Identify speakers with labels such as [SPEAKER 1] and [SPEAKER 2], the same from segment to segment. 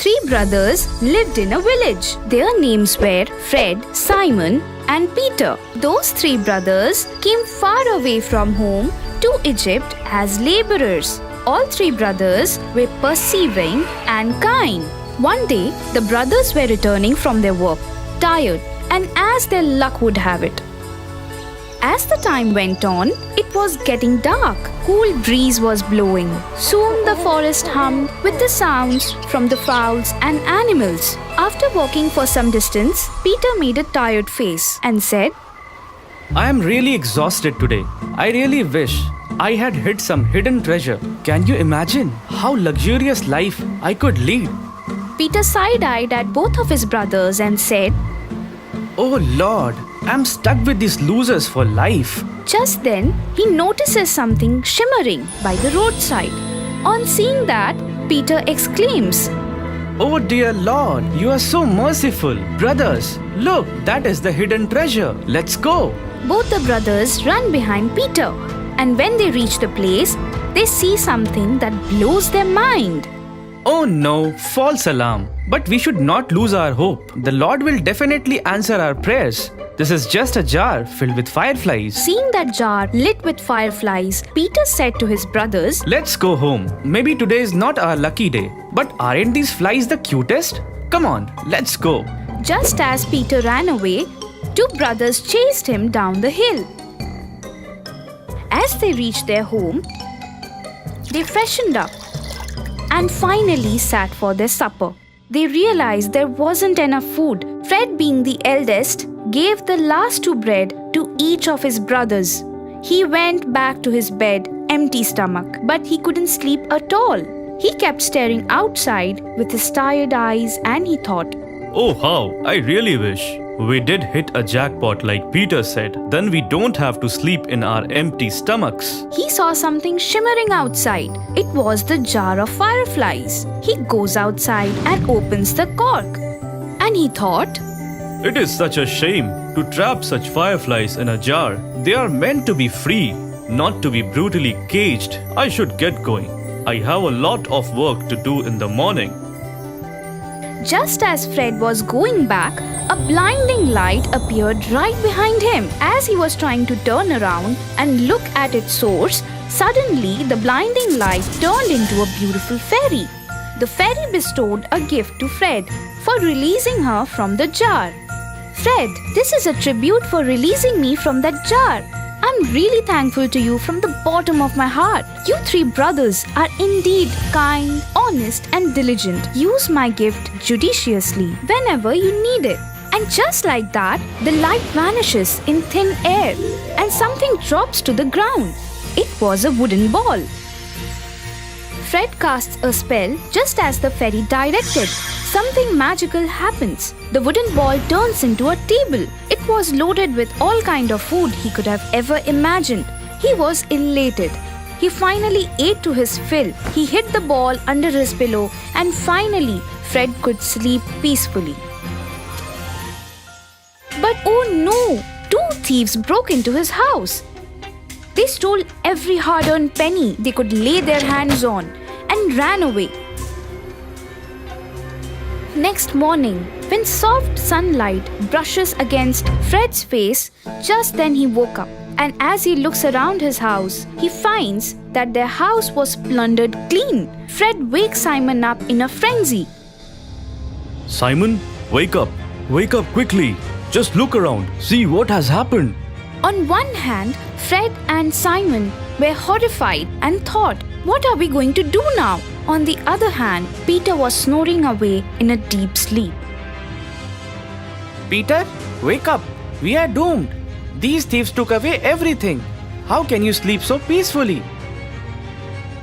[SPEAKER 1] Three brothers lived in a village. Their names were Fred, Simon, and Peter. Those three brothers came far away from home to Egypt as laborers. All three brothers were persevering and kind. One day, the brothers were returning from their work, tired, and as their luck would have it. As the time went on, it was getting dark. Cool breeze was blowing. Soon the forest hummed with the sounds from the fowls and animals. After walking for some distance, Peter made a tired face and said,
[SPEAKER 2] I am really exhausted today. I really wish I had hid some hidden treasure. Can you imagine how luxurious life I could lead?
[SPEAKER 1] Peter side-eyed at both of his brothers and said,
[SPEAKER 2] Oh Lord, I'm stuck with these losers for life.
[SPEAKER 1] Just then, he notices something shimmering by the roadside. On seeing that, Peter exclaims,
[SPEAKER 2] Oh dear Lord, you are so merciful. Brothers, look, that is the hidden treasure. Let's go.
[SPEAKER 1] Both the brothers run behind Peter, and when they reach the place, they see something that blows their mind.
[SPEAKER 2] Oh no, false alarm. But we should not lose our hope. The Lord will definitely answer our prayers. This is just a jar filled with fireflies.
[SPEAKER 1] Seeing that jar lit with fireflies, Peter said to his brothers,
[SPEAKER 2] Let's go home. Maybe today is not our lucky day. But aren't these flies the cutest? Come on, let's go.
[SPEAKER 1] Just as Peter ran away, two brothers chased him down the hill. As they reached their home, they freshened up and finally sat for their supper. They realized there wasn't enough food. Fred, being the eldest, gave the last two bread to each of his brothers. He went back to his bed, empty stomach, but he couldn't sleep at all. He kept staring outside with his tired eyes and he thought,
[SPEAKER 2] Oh how, I really wish we did hit a jackpot like Peter said. Then we don't have to sleep in our empty stomachs.
[SPEAKER 1] He saw something shimmering outside. It was the jar of fireflies. He goes outside and opens the cork. And he thought,
[SPEAKER 2] It is such a shame to trap such fireflies in a jar. They are meant to be free, not to be brutally caged. I should get going. I have a lot of work to do in the morning.
[SPEAKER 1] Just as Fred was going back, a blinding light appeared right behind him. As he was trying to turn around and look at its source, suddenly the blinding light turned into a beautiful fairy. The fairy bestowed a gift to Fred for releasing her from the jar. Fred, this is a tribute for releasing me from that jar. I'm really thankful to you from the bottom of my heart. You three brothers are indeed kind, honest, and diligent. Use my gift judiciously whenever you need it. And just like that, the light vanishes in thin air and something drops to the ground. It was a wooden ball. Fred casts a spell just as the fairy directed. Something magical happens. The wooden ball turns into a table. It was loaded with all kind of food he could have ever imagined. He was elated. He finally ate to his fill. He hid the ball under his pillow and finally Fred could sleep peacefully. But oh no! Two thieves broke into his house. They stole every hard-earned penny they could lay their hands on and ran away. Next morning, when soft sunlight brushes against Fred's face, just then he woke up. And as he looks around his house, he finds that their house was plundered clean. Fred wakes Simon up in a frenzy.
[SPEAKER 2] Simon, wake up. Wake up quickly. Just look around. See what has happened.
[SPEAKER 1] On one hand, Fred and Simon were horrified and thought, what are we going to do now? On the other hand, Peter was snoring away in a deep sleep.
[SPEAKER 2] Peter, wake up. We are doomed. These thieves took away everything. How can you sleep so peacefully?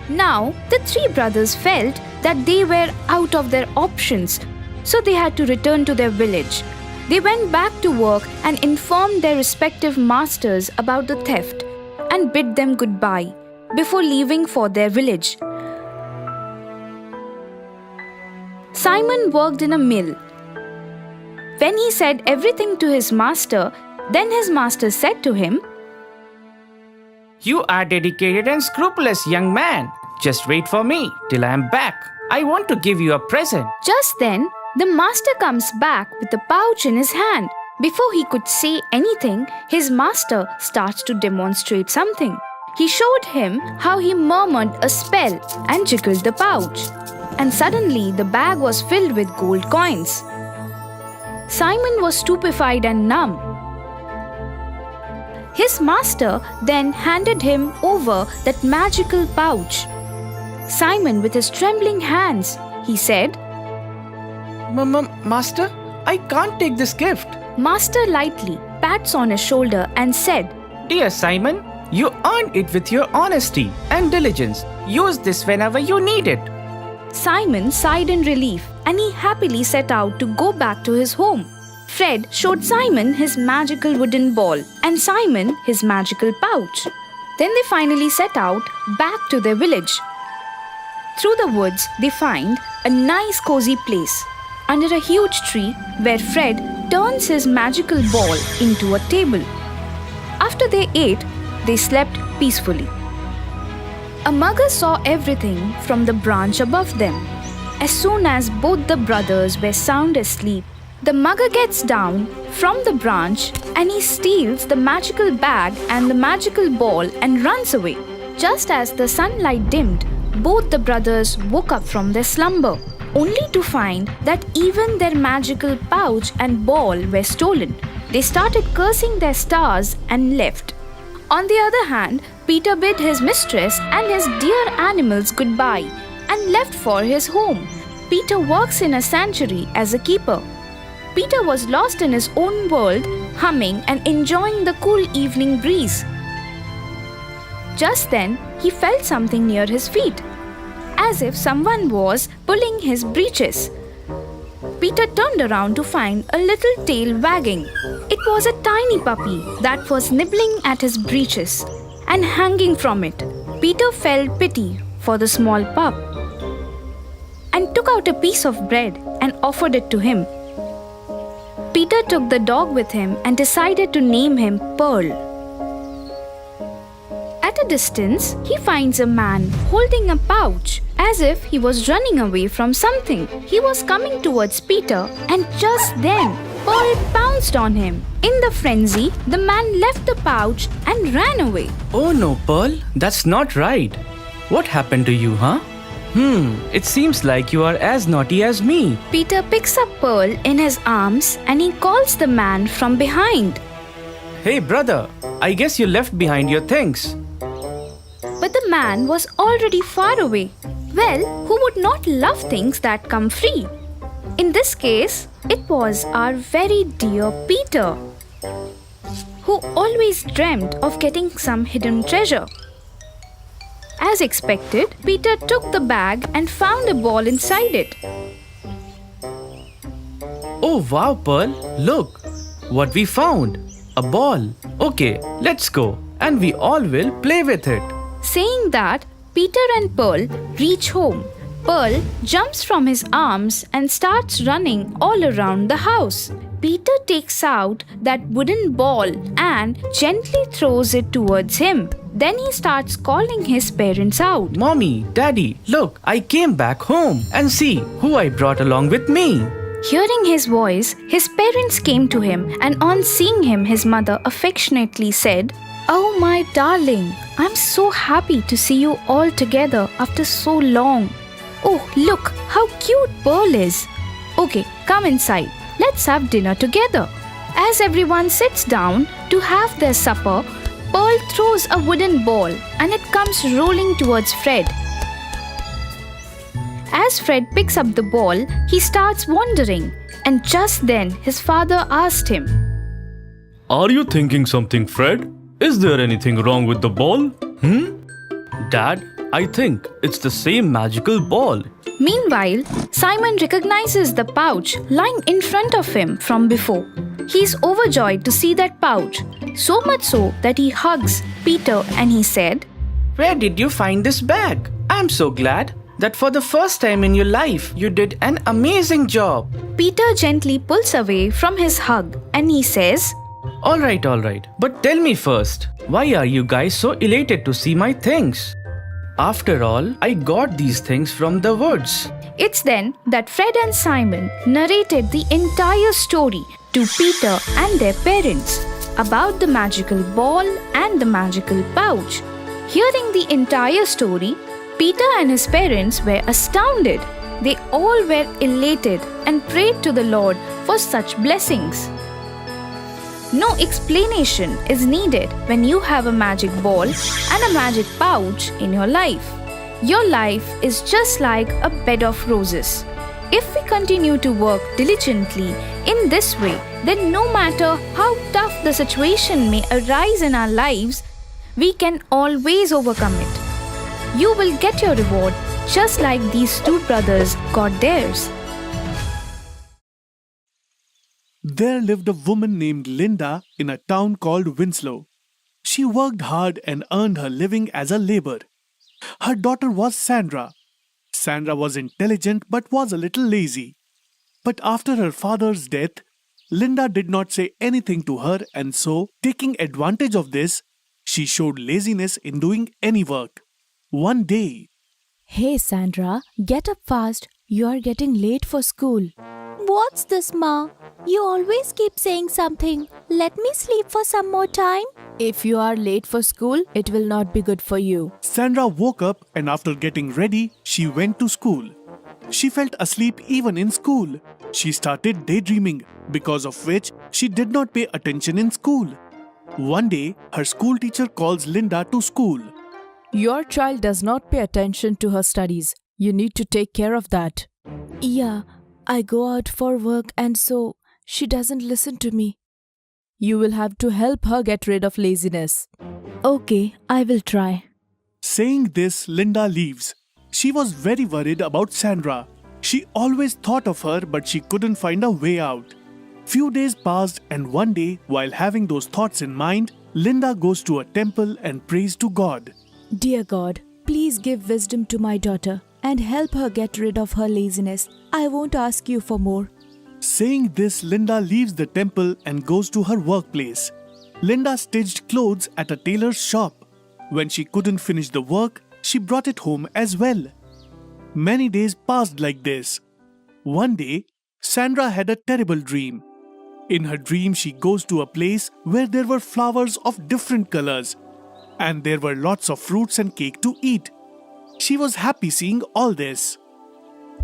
[SPEAKER 1] Now, the three brothers felt that they were out of their options, so they had to return to their village. They went back to work and informed their respective masters about the theft and bid them goodbye before leaving for their village. Simon worked in a mill. When he said everything to his master, then his master said to him,
[SPEAKER 2] You are dedicated and scrupulous young man. Just wait for me till I am back.
[SPEAKER 3] I want to give you a present.
[SPEAKER 1] Just then, the master comes back with the pouch in his hand. Before he could say anything, his master starts to demonstrate something. He showed him how he murmured a spell and jiggled the pouch. And suddenly, the bag was filled with gold coins. Simon was stupefied and numb. His master then handed him over that magical pouch. Simon, with his trembling hands, he said,
[SPEAKER 3] Master, I can't take this gift.
[SPEAKER 1] Master lightly pats on his shoulder and said,
[SPEAKER 3] Dear Simon, you earned it with your honesty and diligence. Use this whenever you need it.
[SPEAKER 1] Simon sighed in relief and he happily set out to go back to his home. Fred showed Simon his magical wooden ball and Simon his magical pouch. Then they finally set out back to their village. Through the woods, they find a nice cozy place under a huge tree where Fred turns his magical ball into a table. After they ate, they slept peacefully. A mugger saw everything from the branch above them. As soon as both the brothers were sound asleep, the mugger gets down from the branch and he steals the magical bag and the magical ball and runs away. Just as the sunlight dimmed, both the brothers woke up from their slumber, only to find that even their magical pouch and ball were stolen. They started cursing their stars and left. On the other hand, Peter bid his mistress and his dear animals goodbye and left for his home. Peter works in a sanctuary as a keeper. Peter was lost in his own world, humming and enjoying the cool evening breeze. Just then, he felt something near his feet, as if someone was pulling his breeches. Peter turned around to find a little tail wagging. It was a tiny puppy that was nibbling at his breeches and hanging from it. Peter felt pity for the small pup and took out a piece of bread and offered it to him. Peter took the dog with him and decided to name him Pearl. At a distance, he finds a man holding a pouch as if he was running away from something. He was coming towards Peter and just then, Pearl pounced on him. In the frenzy, the man left the pouch and ran away.
[SPEAKER 3] Oh no, Pearl, that's not right. What happened to you, huh? It seems like you are as naughty as me.
[SPEAKER 1] Peter picks up Pearl in his arms and he calls the man from behind.
[SPEAKER 3] Hey brother, I guess you left behind your things.
[SPEAKER 1] But the man was already far away. Well, who would not love things that come free? In this case, it was our very dear Peter, who always dreamt of getting some hidden treasure. As expected, Peter took the bag and found a ball inside it.
[SPEAKER 3] Oh wow, Pearl, look what we found. A ball. Okay, let's go and we all will play with it.
[SPEAKER 1] Saying that, Peter and Pearl reach home. Pearl jumps from his arms and starts running all around the house. Peter takes out that wooden ball and gently throws it towards him. Then he starts calling his parents out.
[SPEAKER 3] Mommy, Daddy, look, I came back home and see who I brought along with me.
[SPEAKER 1] Hearing his voice, his parents came to him and on seeing him, his mother affectionately said, "Oh my darling, I'm so happy to see you all together after so long. Oh, look how cute Pearl is. Okay, come inside. Let's have dinner together." As everyone sits down to have their supper, Pearl throws a wooden ball and it comes rolling towards Fred. As Fred picks up the ball, he starts wondering, and just then his father asked him,
[SPEAKER 2] Are you thinking something, Fred? Is there anything wrong with the ball? Dad, I think it's the same magical ball.
[SPEAKER 1] Meanwhile, Simon recognizes the pouch lying in front of him from before. He is overjoyed to see that pouch, so much so that he hugs Peter and he said,
[SPEAKER 3] Where did you find this bag? I'm so glad that for the first time in your life, you did an amazing job.
[SPEAKER 1] Peter gently pulls away from his hug and he says,
[SPEAKER 3] All right. But tell me first, why are you guys so elated to see my things? After all, I got these things from the woods.
[SPEAKER 1] It's then that Fred and Simon narrated the entire story to Peter and their parents about the magical ball and the magical pouch. Hearing the entire story, Peter and his parents were astounded. They all were elated and prayed to the Lord for such blessings. No explanation is needed when you have a magic ball and a magic pouch in your life. Your life is just like a bed of roses. If we continue to work diligently in this way, then no matter how tough the situation may arise in our lives, we can always overcome it. You will get your reward just like these two brothers got theirs.
[SPEAKER 4] There lived a woman named Linda in a town called Winslow. She worked hard and earned her living as a laborer. Her daughter was Sandra. Sandra was intelligent but was a little lazy. But after her father's death, Linda did not say anything to her, and so, taking advantage of this, she showed laziness in doing any work. One day,
[SPEAKER 5] Hey Sandra, get up fast. You are getting late for school. What's this, Ma? You always keep saying something. Let me sleep for some more time. If you are late for school, it will not be good for you.
[SPEAKER 4] Sandra woke up and after getting ready, she went to school. She felt asleep even in school. She started daydreaming, because of which she did not pay attention in school. One day, her school teacher calls Linda to school.
[SPEAKER 5] Your child does not pay attention to her studies. You need to take care of that. Yeah, I go out for work and so she doesn't listen to me. You will have to help her get rid of laziness. Okay, I will try.
[SPEAKER 4] Saying this, Linda leaves. She was very worried about Sandra. She always thought of her, but she couldn't find a way out. Few days passed, and one day, while having those thoughts in mind, Linda goes to a temple and prays to God.
[SPEAKER 5] Dear God, please give wisdom to my daughter and help her get rid of her laziness. I won't ask you for more.
[SPEAKER 4] Saying this, Linda leaves the temple and goes to her workplace. Linda stitched clothes at a tailor's shop. When she couldn't finish the work, she brought it home as well. Many days passed like this. One day, Sandra had a terrible dream. In her dream, she goes to a place where there were flowers of different colors, and there were lots of fruits and cake to eat. She was happy seeing all this.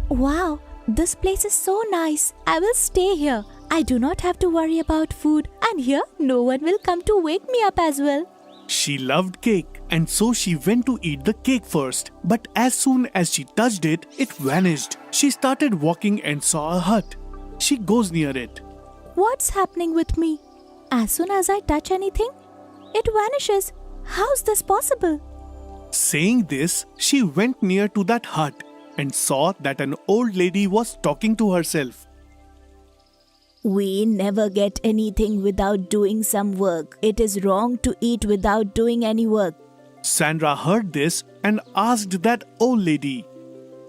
[SPEAKER 5] Wow, this place is so nice. I will stay here. I do not have to worry about food, and here no one will come to wake me up as well.
[SPEAKER 4] She loved cake, and so she went to eat the cake first. But as soon as she touched it, it vanished. She started walking and saw a hut. She goes near it.
[SPEAKER 5] What's happening with me? As soon as I touch anything, it vanishes. How's this possible?
[SPEAKER 4] Saying this, she went near to that hut and saw that an old lady was talking to herself.
[SPEAKER 5] We never get anything without doing some work. It is wrong to eat without doing any work.
[SPEAKER 4] Sandra heard this and asked that old lady,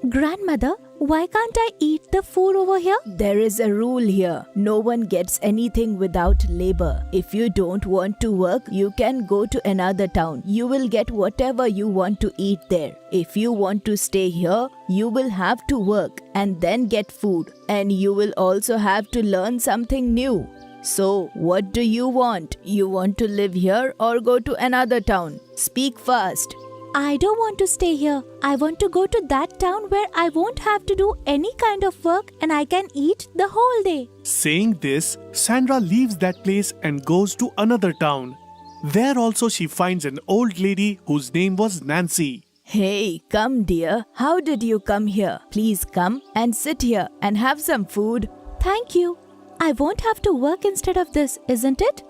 [SPEAKER 5] Grandmother, why can't I eat the food over here? There is a rule here. No one gets anything without labor. If you don't want to work, you can go to another town. You will get whatever you want to eat there. If you want to stay here, you will have to work and then get food. And you will also have to learn something new. So, what do you want? You want to live here or go to another town? Speak fast. I don't want to stay here. I want to go to that town where I won't have to do any kind of work and I can eat the whole day.
[SPEAKER 4] Saying this, Sandra leaves that place and goes to another town. There also she finds an old lady whose name was Nancy.
[SPEAKER 5] Hey, come dear. How did you come here? Please come and sit here and have some food. Thank you. I won't have to work instead of this, isn't it?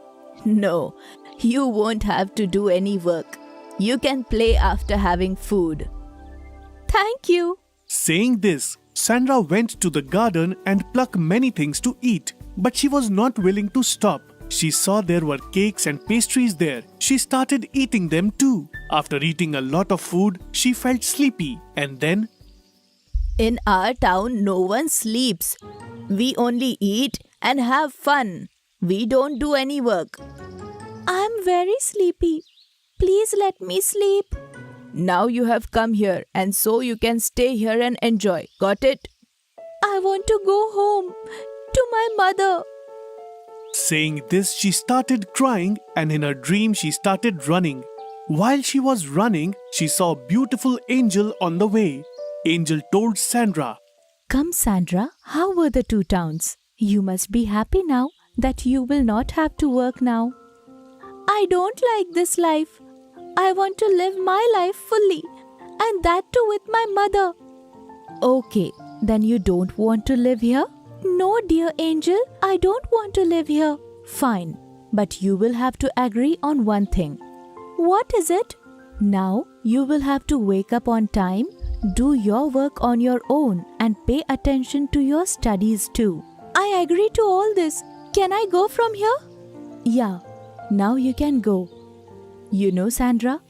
[SPEAKER 5] No, you won't have to do any work. You can play after having food. Thank you.
[SPEAKER 4] Saying this, Sandra went to the garden and plucked many things to eat. But she was not willing to stop. She saw there were cakes and pastries there. She started eating them too. After eating a lot of food, she felt sleepy. And then,
[SPEAKER 5] in our town, no one sleeps. We only eat and have fun. We don't do any work. I'm very sleepy. Please let me sleep. Now you have come here and so you can stay here and enjoy. Got it? I want to go home to my mother.
[SPEAKER 4] Saying this, she started crying, and in her dream, she started running. While she was running, she saw a beautiful angel on the way. Angel told Sandra,
[SPEAKER 5] Come, Sandra, how were the two towns? You must be happy now that you will not have to work now. I don't like this life. I want to live my life fully, and that too with my mother. Okay, then you don't want to live here? No, dear angel, I don't want to live here. Fine, but you will have to agree on one thing. What is it? Now you will have to wake up on time, do your work on your own, and pay attention to your studies too. I agree to all this. Can I go from here? Yeah, now you can go. You know, Sandra,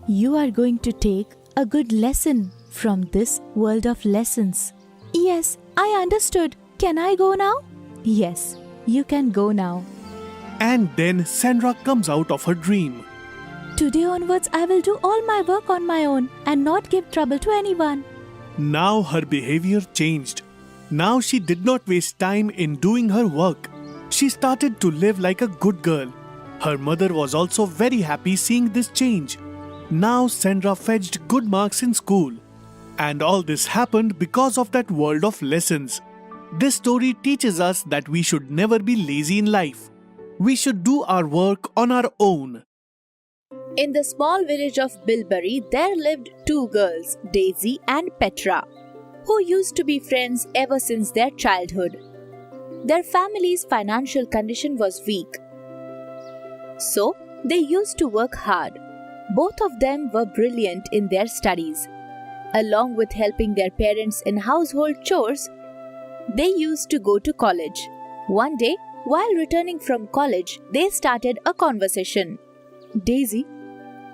[SPEAKER 5] you are going to take a good lesson from this world of lessons. Yes, I understood. Can I go now? Yes, you can go now.
[SPEAKER 4] and then Sandra comes out of her dream.
[SPEAKER 5] Today onwards, I will do all my work on my own and not give trouble to anyone.
[SPEAKER 4] Now her behavior changed. Now she did not waste time in doing her work. She started to live like a good girl. Her mother was also very happy seeing this change. Now Sandra fetched good marks in school. And all this happened because of that world of lessons. This story teaches us that we should never be lazy in life. We should do our work on our own.
[SPEAKER 6] In the small village of Bilberry, there lived two girls, Daisy and Petra, who used to be friends ever since their childhood. Their family's financial condition was weak, so they used to work hard. Both of them were brilliant in their studies. Along with helping their parents in household chores, they used to go to college. One day, while returning from college, they started a conversation.
[SPEAKER 7] Daisy,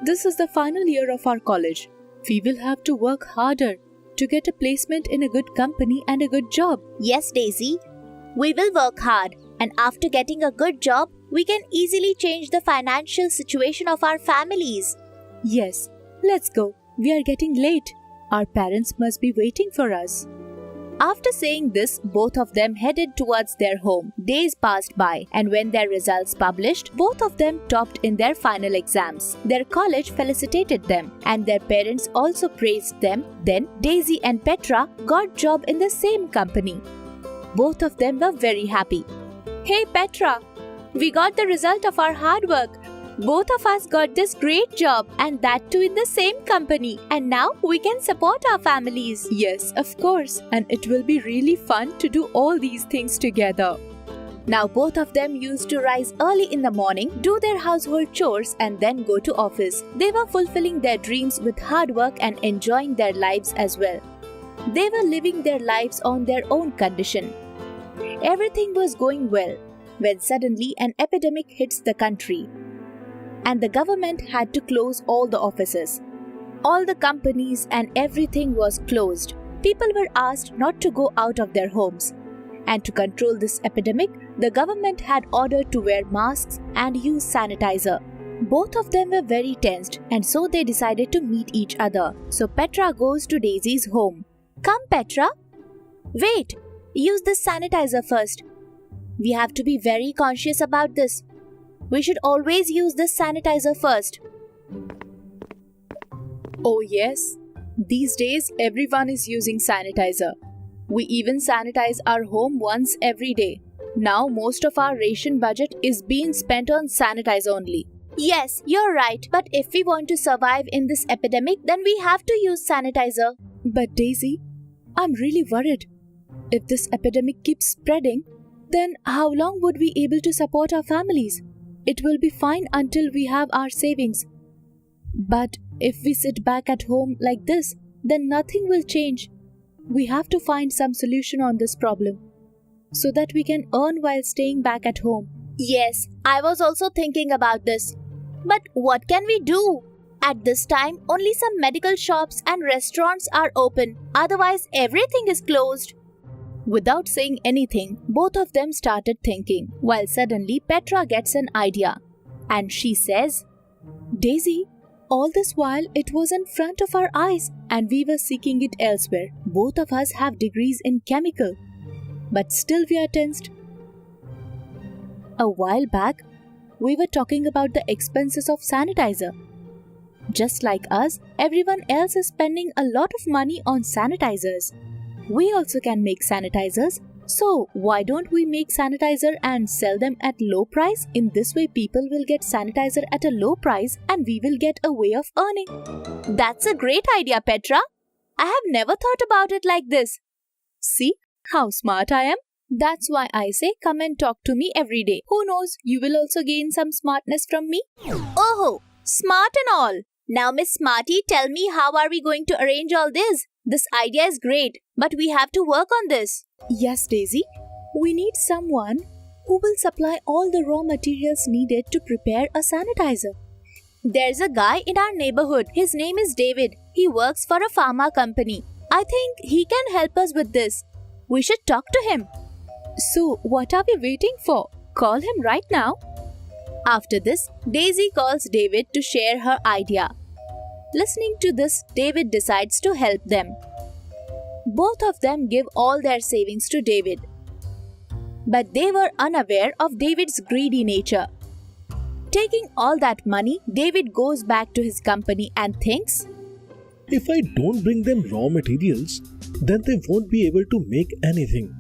[SPEAKER 7] this is the final year of our college. We will have to work harder to get a placement in a good company and a good job.
[SPEAKER 6] Yes, Daisy, we will work hard, and after getting a good job, we can easily change the financial situation of our families.
[SPEAKER 7] Yes, let's go. We are getting late. Our parents must be waiting for us.
[SPEAKER 6] After saying this, both of them headed towards their home. Days passed by, and when their results published, both of them topped in their final exams. Their college felicitated them, and their parents also praised them. Then Daisy and Petra got job in the same company. Both of them were very happy. Hey Petra, we got the result of our hard work. Both of us got this great job, and that too in the same company. And now we can support our families.
[SPEAKER 7] Yes, of course. And it will be really fun to do all these things together.
[SPEAKER 6] Now both of them used to rise early in the morning, do their household chores, and then go to office. They were fulfilling their dreams with hard work and enjoying their lives as well. They were living their lives on their own condition. Everything was going well when suddenly an epidemic hits the country, and the government had to close all the offices. All the companies and everything was closed. People were asked not to go out of their homes. And to control this epidemic, the government had ordered to wear masks and use sanitizer. Both of them were very tensed, and so they decided to meet each other. So Petra goes to Daisy's home. Come, Petra. Wait, use this sanitizer first. We have to be very conscious about this. We should always use this sanitizer first.
[SPEAKER 7] Oh yes, these days everyone is using sanitizer. We even sanitize our home once every day. Now most of our ration budget is being spent on sanitizer only.
[SPEAKER 6] Yes, you're right. But if we want to survive in this epidemic, then we have to use sanitizer.
[SPEAKER 7] But Daisy, I'm really worried. If this epidemic keeps spreading, then how long would we be able to support our families? It will be fine until we have our savings. But if we sit back at home like this, then nothing will change. We have to find some solution on this problem so that we can earn while staying back at home.
[SPEAKER 6] Yes, I was also thinking about this. But what can we do? At this time, only some medical shops and restaurants are open. Otherwise, everything is closed.
[SPEAKER 7] Without saying anything, both of them started thinking, while suddenly Petra gets an idea. And she says, Daisy, All this while, it was in front of our eyes and we were seeking it elsewhere. Both of us have degrees in chemical, but still we are tensed. A while back, we were talking about the expenses of sanitizer. Just like us, everyone else is spending a lot of money on sanitizers. We also can make sanitizers. So, why don't we make sanitizer and sell them at low price? In this way, people will get sanitizer at a low price and we will get a way of earning.
[SPEAKER 6] That's a great idea, Petra. I have never thought about it like this.
[SPEAKER 7] See how smart I am? That's why I say come and talk to me every day. Who knows, you will also gain some smartness from me.
[SPEAKER 6] Oh, smart and all. Now, Miss Smarty, tell me, how are we going to arrange all this? This idea is great, but we have to work on this.
[SPEAKER 7] Yes, Daisy. We need someone who will supply all the raw materials needed to prepare a sanitizer.
[SPEAKER 6] There's a guy in our neighborhood. His name is David. He works for a pharma company. I think he can help us with this. We should talk to him.
[SPEAKER 7] So, what are we waiting for? Call him right now.
[SPEAKER 6] After this, Daisy calls David to share her idea. Listening to this, David decides to help them. Both of them give all their savings to David. But they were unaware of David's greedy nature. Taking all that money, David goes back to his company and thinks,
[SPEAKER 8] If I don't bring them raw materials, then they won't be able to make anything.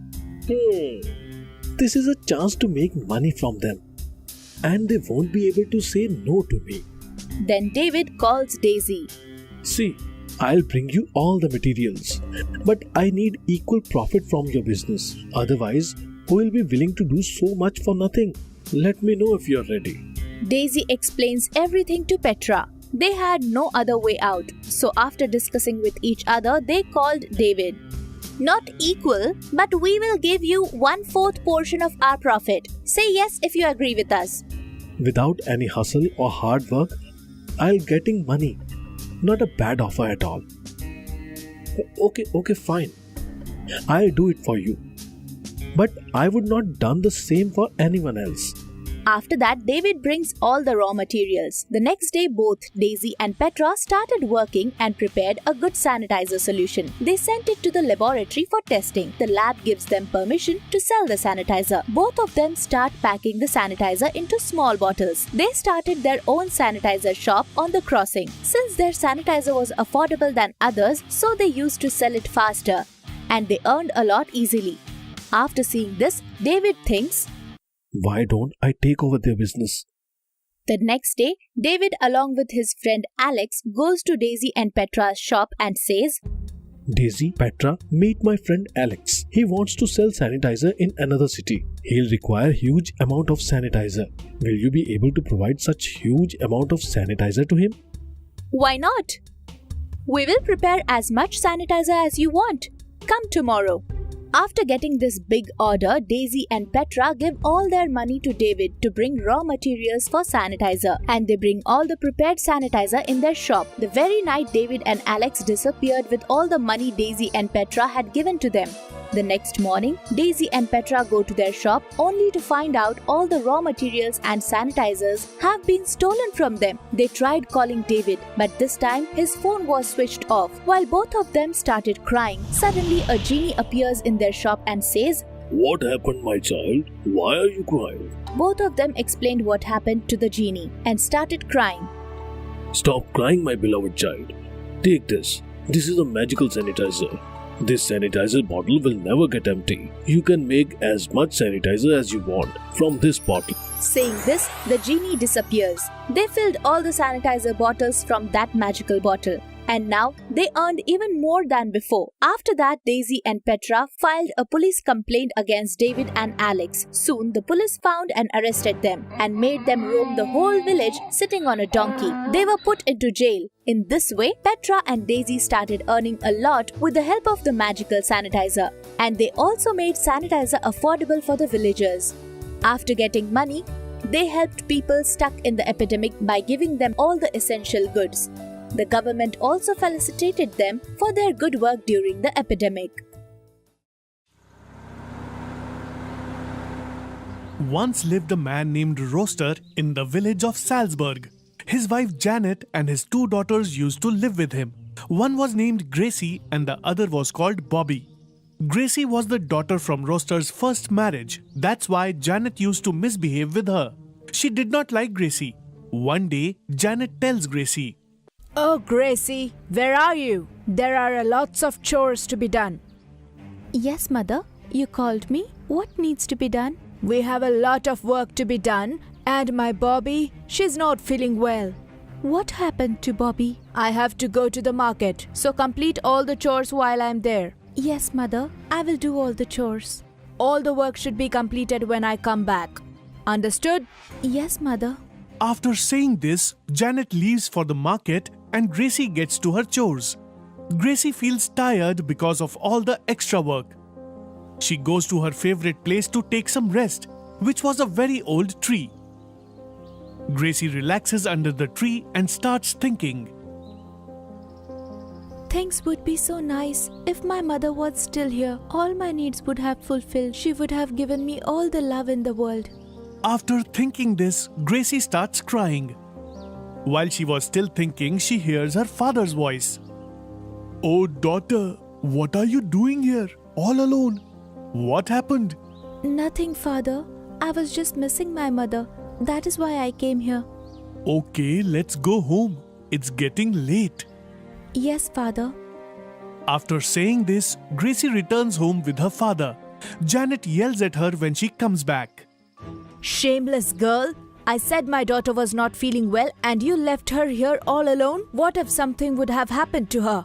[SPEAKER 8] This is a chance to make money from them. And they won't be able to say no to me.
[SPEAKER 6] Then David calls Daisy.
[SPEAKER 8] See, I'll bring you all the materials, but I need equal profit from your business. Otherwise, who will be willing to do so much for nothing? Let me know if you're ready.
[SPEAKER 6] Daisy explains everything to Petra. They had no other way out. So after discussing with each other, they called David. Not equal, but we will give you 1/4 portion of our profit. Say yes if you agree with us.
[SPEAKER 8] Without any hustle or hard work, I'll getting money. Not a bad offer at all. Okay, fine. I'll do it for you. But I would not done the same for anyone else.
[SPEAKER 6] After that, David brings all the raw materials. The next day, both Daisy and Petra started working and prepared a good sanitizer solution. They sent it to the laboratory for testing. The lab gives them permission to sell the sanitizer. Both of them start packing the sanitizer into small bottles. They started their own sanitizer shop on the crossing. Since their sanitizer was affordable than others, so they used to sell it faster. And they earned a lot easily. After seeing this, David thinks,
[SPEAKER 8] why don't I take over their business?
[SPEAKER 6] The next day, David along with his friend Alex goes to Daisy and Petra's shop and says,
[SPEAKER 8] Daisy, Petra, meet my friend Alex. He wants to sell sanitizer in another city. He'll require huge amount of sanitizer. Will you be able to provide such huge amount of sanitizer to him?
[SPEAKER 6] Why not? We will prepare as much sanitizer as you want. Come tomorrow. After getting this big order, Daisy and Petra give all their money to David to bring raw materials for sanitizer, and they bring all the prepared sanitizer in their shop. The very night, David and Alex disappeared with all the money Daisy and Petra had given to them. The next morning, Daisy and Petra go to their shop only to find out all the raw materials and sanitizers have been stolen from them. They tried calling David, but this time his phone was switched off. While both of them started crying, suddenly a genie appears in their shop and says,
[SPEAKER 8] What happened, my child? Why are you crying?
[SPEAKER 6] Both of them explained what happened to the genie and started crying.
[SPEAKER 8] Stop crying, my beloved child. Take this. This is a magical sanitizer. This sanitizer bottle will never get empty. You can make as much sanitizer as you want from this bottle.
[SPEAKER 6] Saying this, the genie disappears. They filled all the sanitizer bottles from that magical bottle. And now they earned even more than before. After that, Daisy and Petra filed a police complaint against David and Alex. Soon, the police found and arrested them and made them roam the whole village sitting on a donkey. They were put into jail. In this way, Petra and Daisy started earning a lot with the help of the magical sanitizer. And they also made sanitizer affordable for the villagers. After getting money, they helped people stuck in the epidemic by giving them all the essential goods. The government also felicitated them for their good work during the epidemic.
[SPEAKER 4] Once lived a man named Roaster in the village of Salzburg. His wife Janet and his two daughters used to live with him. One was named Gracie and the other was called Bobby. Gracie was the daughter from Roster's first marriage. That's why Janet used to misbehave with her. She did not like Gracie. One day, Janet tells Gracie,
[SPEAKER 5] Oh, Gracie, where are you? There are lots of chores to be done. Yes, Mother. You called me. What needs to be done? We have a lot of work to be done, and my Bobby, she's not feeling well. What happened to Bobby? I have to go to the market, so complete all the chores while I'm there. Yes, Mother. I will do all the chores. All the work should be completed when I come back. Understood? Yes, Mother.
[SPEAKER 4] After saying this, Janet leaves for the market and Gracie gets to her chores. Gracie feels tired because of all the extra work. She goes to her favorite place to take some rest, which was a very old tree. Gracie relaxes under the tree and starts thinking.
[SPEAKER 5] Things would be so nice if my mother was still here. All my needs would have fulfilled. She would have given me all the love in the world.
[SPEAKER 4] After thinking this, Gracie starts crying. While she was still thinking, she hears her father's voice. Oh, daughter, what are you doing here, all alone? What happened?
[SPEAKER 5] Nothing, Father. I was just missing my mother. That is why I came here.
[SPEAKER 4] Okay, let's go home. It's getting late.
[SPEAKER 5] Yes, Father.
[SPEAKER 4] After saying this, Gracie returns home with her father. Janet yells at her when she comes back.
[SPEAKER 5] Shameless girl. I said my daughter was not feeling well and you left her here all alone. What if something would have happened to her?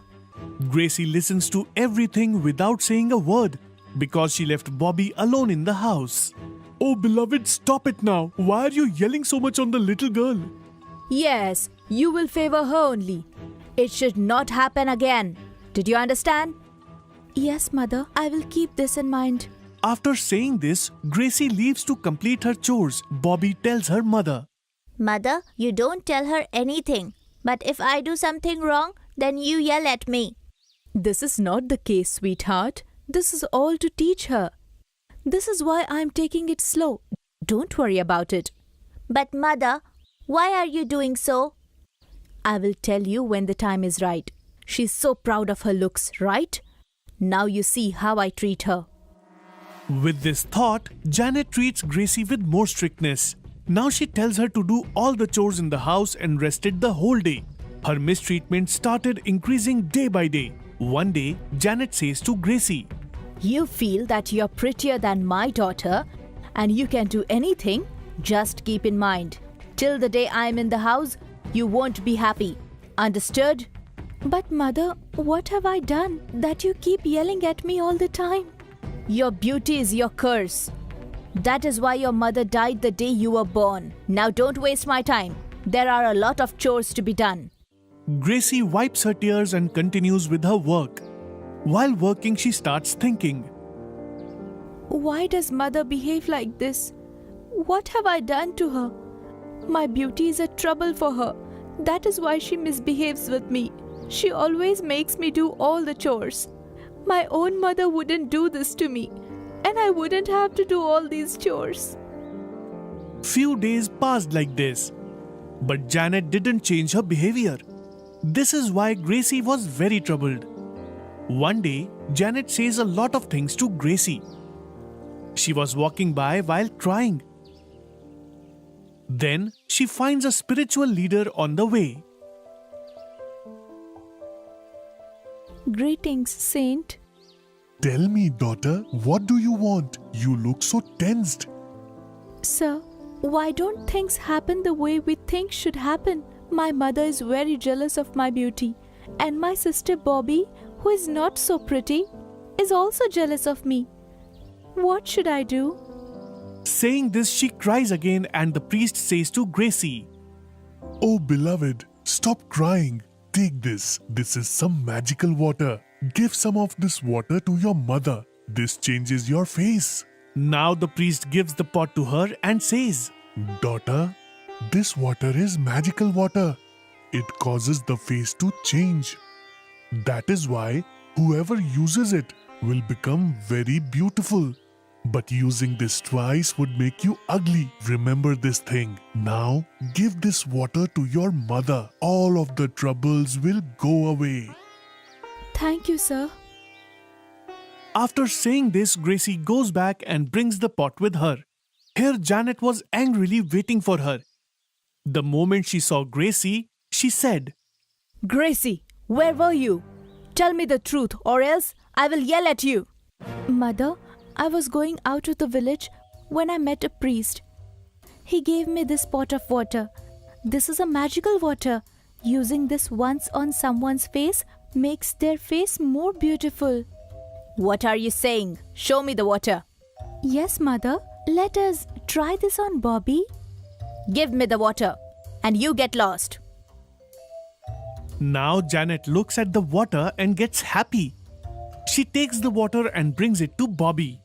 [SPEAKER 4] Gracie listens to everything without saying a word because she left Bobby alone in the house. Oh, beloved, stop it now. Why are you yelling so much on the little girl?
[SPEAKER 5] Yes, you will favor her only. It should not happen again. Did you understand? Yes, Mother. I will keep this in mind.
[SPEAKER 4] After saying this, Gracie leaves to complete her chores. Bobby tells her mother,
[SPEAKER 9] Mother, you don't tell her anything. But if I do something wrong, then you yell at me.
[SPEAKER 5] This is not the case, sweetheart. This is all to teach her. This is why I'm taking it slow. Don't worry about it.
[SPEAKER 9] But mother, why are you doing so?
[SPEAKER 5] I will tell you when the time is right. She's so proud of her looks, right? Now you see how I treat her.
[SPEAKER 4] With this thought, Janet treats Gracie with more strictness. Now she tells her to do all the chores in the house and rested the whole day. Her mistreatment started increasing day by day. One day, Janet says to Gracie,
[SPEAKER 5] You feel that you're prettier than my daughter and you can do anything? Just keep in mind, till the day I'm in the house, you won't be happy. Understood? But mother, what have I done that you keep yelling at me all the time? Your beauty is your curse. That is why your mother died the day you were born. Now don't waste my time. There are a lot of chores to be done.
[SPEAKER 4] Gracie wipes her tears and continues with her work. While working, she starts thinking,
[SPEAKER 5] Why does mother behave like this? What have I done to her? My beauty is a trouble for her. That is why she misbehaves with me. She always makes me do all the chores. My own mother wouldn't do this to me, and I wouldn't have to do all these chores.
[SPEAKER 4] Few days passed like this, but Janet didn't change her behavior. This is why Gracie was very troubled. One day, Janet says a lot of things to Gracie. She was walking by while crying. Then she finds a spiritual leader on the way.
[SPEAKER 5] Greetings, Saint.
[SPEAKER 10] Tell me, daughter, what do you want? You look so tensed.
[SPEAKER 5] Sir, why don't things happen the way we think should happen? My mother is very jealous of my beauty, and my sister Bobby, who is not so pretty, is also jealous of me. What should I do?
[SPEAKER 4] Saying this, she cries again, and the priest says to Gracie,
[SPEAKER 10] Oh, beloved, stop crying. Take this. This is some magical water. Give some of this water to your mother. This changes your face.
[SPEAKER 4] Now the priest gives the pot to her and says,
[SPEAKER 10] Daughter, this water is magical water. It causes the face to change. That is why whoever uses it will become very beautiful. But using this twice would make you ugly. Remember this thing. Now, give this water to your mother. All of the troubles will go away.
[SPEAKER 5] Thank you, sir.
[SPEAKER 4] After saying this, Gracie goes back and brings the pot with her. Here, Janet was angrily waiting for her. The moment she saw Gracie, she said,
[SPEAKER 5] Gracie, where were you? Tell me the truth, or else I will yell at you. Mother, I was going out to the village when I met a priest. He gave me this pot of water. This is a magical water. Using this once on someone's face makes their face more beautiful.
[SPEAKER 7] What are you saying? Show me the water.
[SPEAKER 5] Yes, Mother. Let us try this on Bobby.
[SPEAKER 7] Give me the water, and you get lost.
[SPEAKER 4] Now Janet looks at the water and gets happy. She takes the water and brings it to Bobby.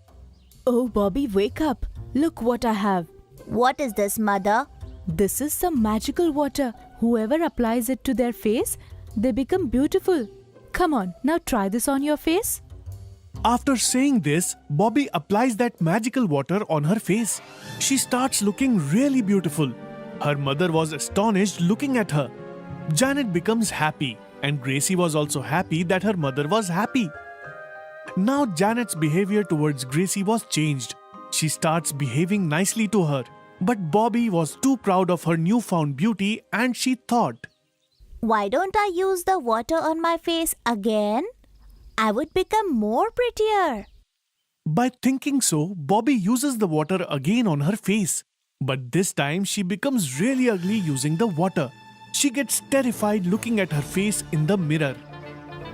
[SPEAKER 5] Oh, Bobby, wake up. Look what I have.
[SPEAKER 9] What is this, Mother?
[SPEAKER 5] This is some magical water. Whoever applies it to their face, they become beautiful. Come on, now try this on your face.
[SPEAKER 4] After saying this, Bobby applies that magical water on her face. She starts looking really beautiful. Her mother was astonished looking at her. Janet becomes happy, and Gracie was also happy that her mother was happy. Now Janet's behavior towards Gracie was changed. She starts behaving nicely to her. But Bobby was too proud of her newfound beauty and she thought,
[SPEAKER 9] Why don't I use the water on my face again? I would become more prettier.
[SPEAKER 4] By thinking so, Bobby uses the water again on her face. But this time she becomes really ugly using the water. She gets terrified looking at her face in the mirror.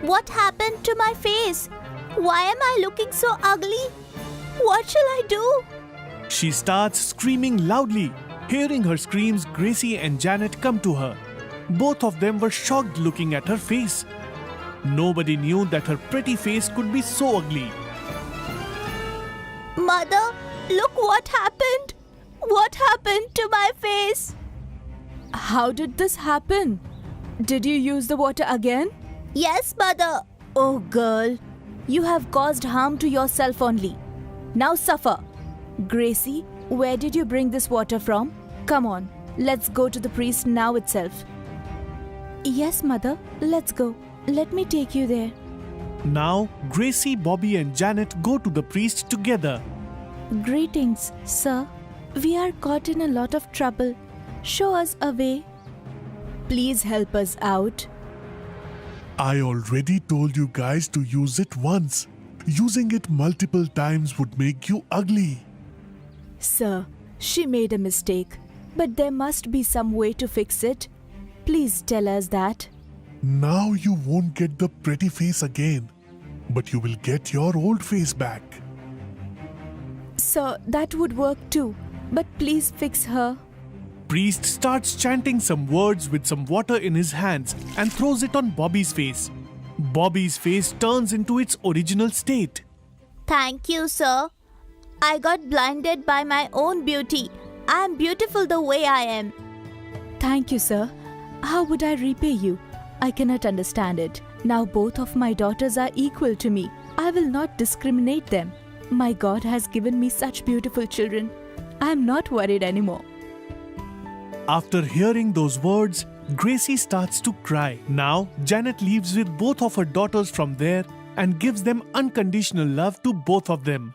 [SPEAKER 9] What happened to my face? Why am I looking so ugly? What shall I do?
[SPEAKER 4] She starts screaming loudly. Hearing her screams, Gracie and Janet come to her. Both of them were shocked looking at her face. Nobody knew that her pretty face could be so ugly.
[SPEAKER 9] Mother, look what happened. What happened to my face?
[SPEAKER 5] How did this happen? Did you use the water again?
[SPEAKER 9] Yes, Mother.
[SPEAKER 5] Oh, girl, you have caused harm to yourself only. Now suffer. Gracie, where did you bring this water from? Come on, let's go to the priest now itself. Yes, Mother, let's go. Let me take you there.
[SPEAKER 4] Now, Gracie, Bobby and Janet go to the priest together.
[SPEAKER 5] Greetings, sir. We are caught in a lot of trouble. Show us a way. Please help us out.
[SPEAKER 10] I already told you guys to use it once. Using it multiple times would make you ugly.
[SPEAKER 5] Sir, she made a mistake, but there must be some way to fix it. Please tell us that.
[SPEAKER 10] Now you won't get the pretty face again, but you will get your old face back.
[SPEAKER 5] Sir, that would work too, but please fix her.
[SPEAKER 4] Priest starts chanting some words with some water in his hands and throws it on Bobby's face. Bobby's face turns into its original state.
[SPEAKER 9] Thank you, sir. I got blinded by my own beauty. I am beautiful the way I am.
[SPEAKER 5] Thank you, sir. How would I repay you? I cannot understand it. Now both of my daughters are equal to me. I will not discriminate them. My God has given me such beautiful children. I am not worried anymore.
[SPEAKER 4] After hearing those words, Gracie starts to cry. Now, Janet leaves with both of her daughters from there and gives them unconditional love to both of them.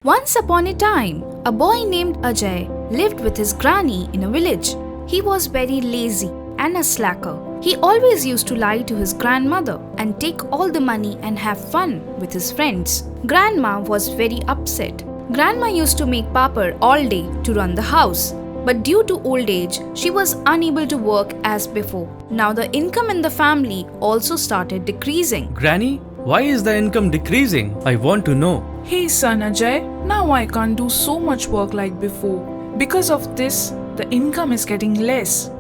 [SPEAKER 1] Once upon a time, a boy named Ajay lived with his granny in a village. He was very lazy and a slacker. He always used to lie to his grandmother and take all the money and have fun with his friends. Grandma was very upset. Grandma used to make papad all day to run the house. But due to old age, she was unable to work as before. Now the income in the family also started decreasing.
[SPEAKER 3] Granny, why is the income decreasing? I want to know.
[SPEAKER 11] Hey son Ajay, now I can't do so much work like before. Because of this, the income is getting less.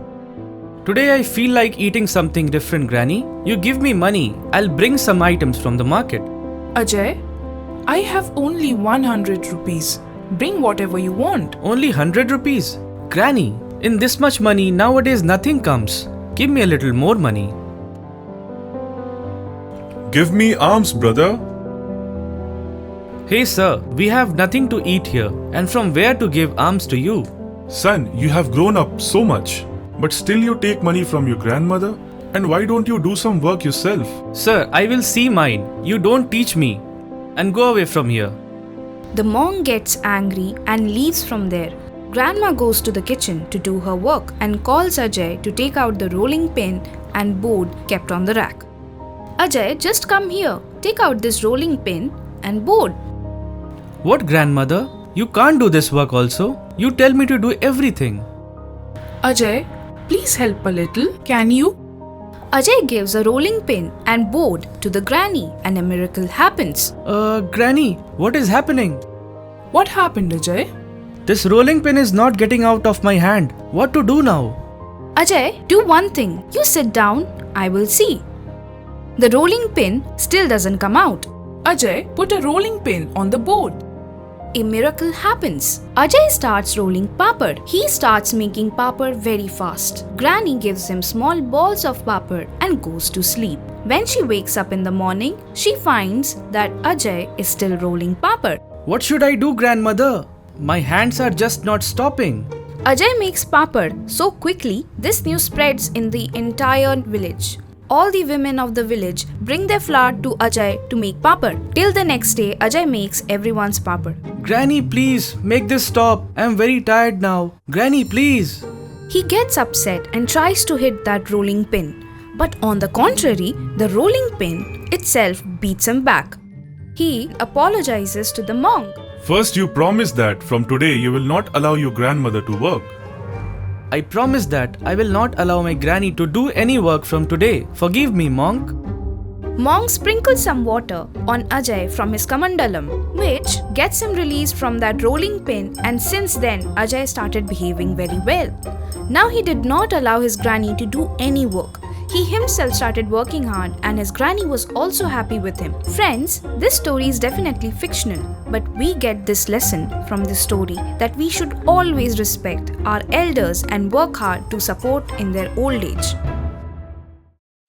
[SPEAKER 3] Today I feel like eating something different, Granny. You give me money, I'll bring some items from the market.
[SPEAKER 11] Ajay, I have only 100 rupees. Bring whatever you want.
[SPEAKER 3] Only 100 rupees? Granny, in this much money, nowadays nothing comes. Give me a little more money.
[SPEAKER 12] Give me alms, brother.
[SPEAKER 3] Hey sir, we have nothing to eat here, and from where to give alms to you?
[SPEAKER 10] Son, you have grown up so much, but still you take money from your grandmother? And why don't you do some work yourself?
[SPEAKER 3] Sir, I will see mine. You don't teach me. And go away from here.
[SPEAKER 1] The monk gets angry and leaves from there. Grandma goes to the kitchen to do her work and calls Ajay to take out the rolling pin and board kept on the rack. Ajay, just come here. Take out this rolling pin and board.
[SPEAKER 3] What, grandmother? You can't do this work also. You tell me to do everything.
[SPEAKER 11] Ajay, please help a little. Can you?
[SPEAKER 1] Ajay gives a rolling pin and board to the granny and a miracle happens.
[SPEAKER 3] Granny, what is happening?
[SPEAKER 11] What happened, Ajay?
[SPEAKER 3] This rolling pin is not getting out of my hand. What to do now?
[SPEAKER 1] Ajay, do one thing. You sit down, I will see. The rolling pin still doesn't come out.
[SPEAKER 11] Ajay, put a rolling pin on the board.
[SPEAKER 1] A miracle happens. Ajay starts rolling papad. He starts making papad very fast. Granny gives him small balls of papad and goes to sleep. When she wakes up in the morning, she finds that Ajay is still rolling papad.
[SPEAKER 3] What should I do, grandmother? My hands are just not stopping.
[SPEAKER 1] Ajay makes papad so quickly, this news spreads in the entire village. All the women of the village bring their flour to Ajay to make papad. Till the next day, Ajay makes everyone's papad.
[SPEAKER 3] Granny, please, make this stop. I'm very tired now. Granny, please.
[SPEAKER 1] He gets upset and tries to hit that rolling pin. But on the contrary, the rolling pin itself beats him back. He apologizes to the monk.
[SPEAKER 10] First, you promise that from today you will not allow your grandmother to work.
[SPEAKER 3] I promise that I will not allow my granny to do any work from today. Forgive me, monk.
[SPEAKER 1] Monk sprinkles some water on Ajay from his kamandalam, which gets him released from that rolling pin, and since then Ajay started behaving very well. Now he did not allow his granny to do any work. He himself started working hard and his granny was also happy with him. Friends, this story is definitely fictional, but we get this lesson from this story that we should always respect our elders and work hard to support in their old age.